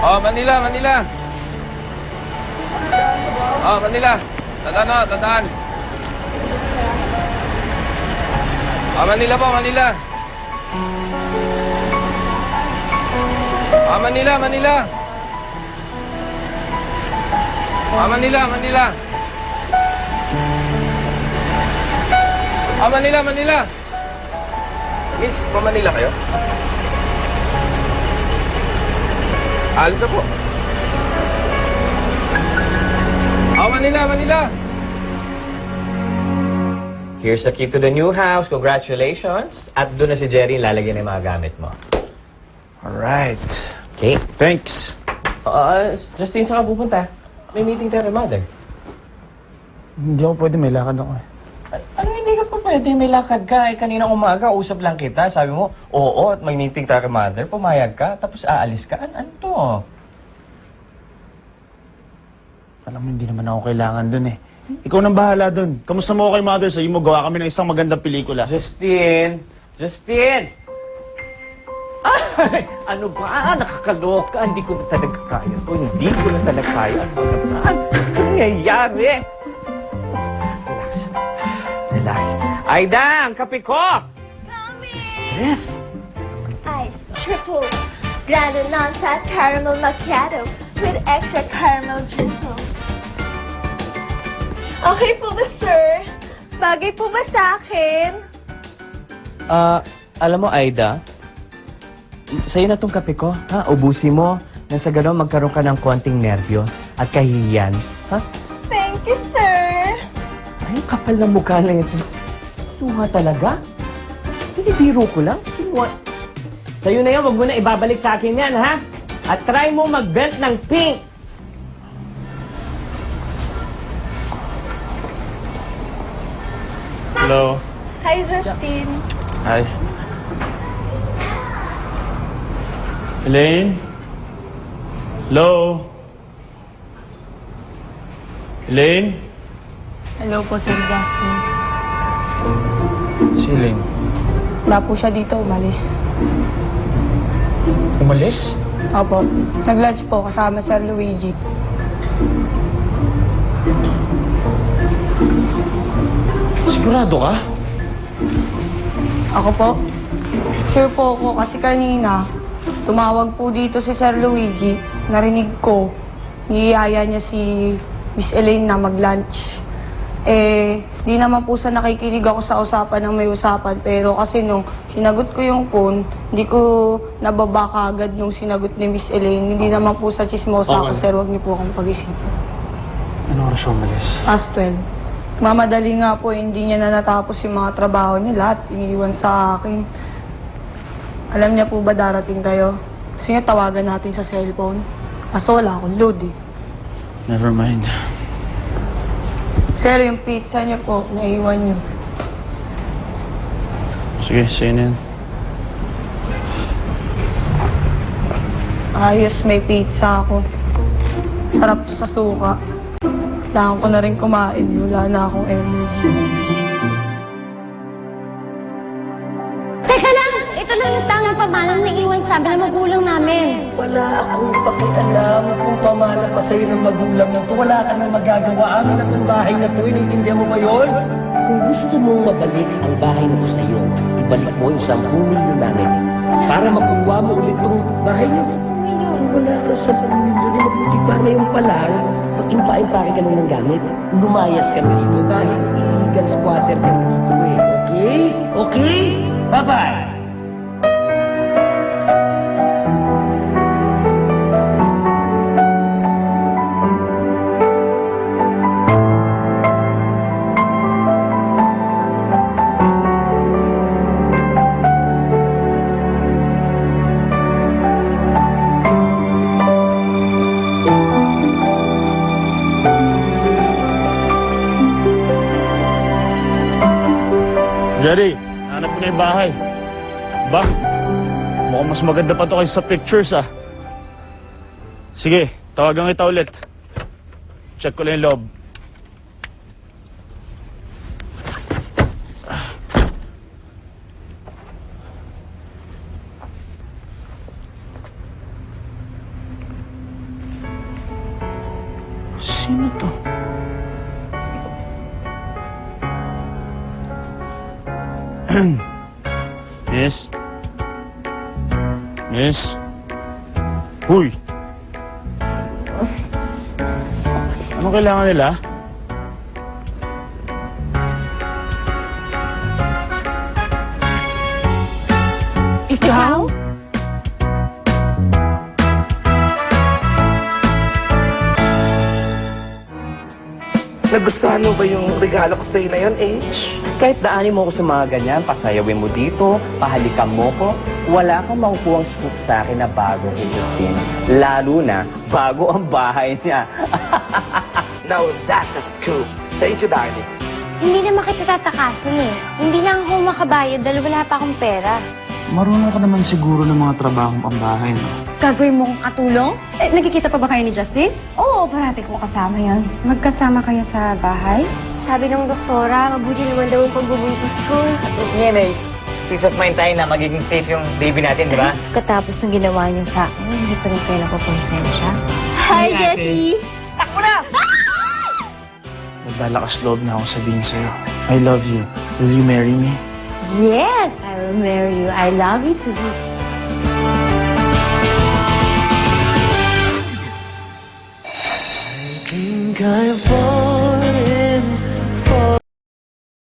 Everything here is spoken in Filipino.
Oh, Manila, Manila. Oh, Manila. Tandaan, oh, tandaan. Oh, Manila po, Manila. Oh, Manila, Manila. Oh, Manila, Manila. Oh, Manila, Manila. Miss, pa-Manila kayo? Alis na po. Oh, Manila, Manila. Here's the key to the new house. Congratulations. At doon na si Jerry lalagyan ng mga gamit mo. Alright. Okay. Thanks. Justine, saan ka pupunta? May meeting tayo kay Mother. Hindi ako pwede, may lakad ako eh. Ano hindi ka pa pwede? May lakad ka. Kanina umaga, usap lang kita. Sabi mo, oo, at may meeting tayo kay Mother. Pumayag ka, tapos aalis ka. Ano to? Alam mo, hindi naman ako kailangan dun eh. Ikaw nang bahala dun. Kamusta mo ako kay Mother? Sa'yo mo gawa kami ng isang magandang pelikula. Justine! Justine! Ay, ano ba? Nakakaloka. Hindi ko na talaga kaya to. Hindi ko na talaga kaya. Ano ba? Ano nangyayari? Relax. Relax. Aida, ang kape ko! Stress. Ice triple, grande non-fat caramel macchiato with extra caramel drizzle. Okay po ba, sir? Bagay po ba sa akin? Alam mo, Aida, sa'yo na tong kape ko. Ha? Ubusin mo. Nang sa gano'n, magkaroon ka ng konting nerbiyos at kahihiyan. Ha? Thank you, sir. Ay, kapal ng mukha na ito. Tuha talaga? Binibiro ko lang. Sa'yo na yan, wag mo na ibabalik sa akin yan, ha? At try mo mag-belt ng pink. Hello. Hi, Justine. Hi. Elaine? Hello? Elaine? Hello po, Sir Justin. Si Elaine. Wala po siya dito, umalis. Umalis? Opo, nag-lunch po kasama Sir Luigi. Sigurado ka? Ako po? Sure po ako kasi kanina, tumawag po dito si Sir Luigi. Narinig ko, niyaya niya si Miss Elaine na mag-lunch. Di naman po sa nakikinig ako sa usapan ng may usapan. Pero kasi nung sinagot ko yung phone, hindi ko nababa kaagad nung sinagot ni Miss Elaine. Hindi naman po sa chismosa ako, Okay. sir. Huwag niyo po akong pag-isipan. Ano oras siya umalis? Past 12. Mamadali nga po, hindi niya na natapos yung mga trabaho niya. Lahat iniiwan sa akin. Alam niya po ba darating kayo? Gusto niya tawagan natin sa cellphone? Kaso wala akong load eh. Never mind. Sir, yung pizza niyo po, naiwan niyo. Sige, sa'yo na yan. Ayos, may pizza ako. Sarap to sa suka. Kailangan ko na rin kumain. Wala na akong energy. Teka lang! Ito lang yung tangang pamalang na iwan sa amin ng magulang namin. Wala akong pakialam kung pamana pa sa'yo ng magulang mo to. Wala ka nang magagawa. Amin na itong bahay na to. Inintindihan mo ba yun? Kung gusto mong mabalik ang bahay na to sa'yo, ibalik mo yung 10 milyon namin para makuha mo ulit yung bahay niyo. Kung wala ka 10 milyon, mabuti pa ngayon pa lang, mag-impake ka ng gamit. Lumayas ka na dito dahil illegal squatter ka na dito eh. Okay? Okay? Bye-bye! Jerry, hanap ko na yung bahay. Ba? Mukhang mas maganda pa to kaysa sa pictures ah. Sige, tawagan kita ulit. Check ko lang yung loob. Miss? Miss? Huy! Anong kailangan nila? Ikaw? Nagustuhan mo ba yung regalo ko sa'yo na yun, H? Kahit daanin mo ako sa mga ganyan, pasayawin mo dito, pahalikan mo ko, wala kang makukuhang scoop sa akin na bago kay Justin. Lalo na, bago ang bahay niya. Now that's a scoop. Thank you, darling. Hindi naman kita tatakasan eh. Hindi lang ako makabayad dahil wala pa akong pera. Marunong ka naman siguro ng mga trabahong pambahay, no? Gagawin mo kong katulong? Nagkikita pa ba kayo ni Justin? Oo, parati ko kasama yan. Magkasama kayo sa bahay? Sabi ng doktora, mabuti naman daw ang pagbubuntis ko. Tapos niyan eh, peace of mind tayo na magiging safe yung baby natin, di ba? Katapos ng ginawa niyo sa akin, hindi pa rin kayo napaponsensya. Hi, Jessie! Takbo na! Naglalakas loob na ako sabihin sa'yo. I love you. Will you marry me? Yes, I will marry you. I love you too. Think I've fallen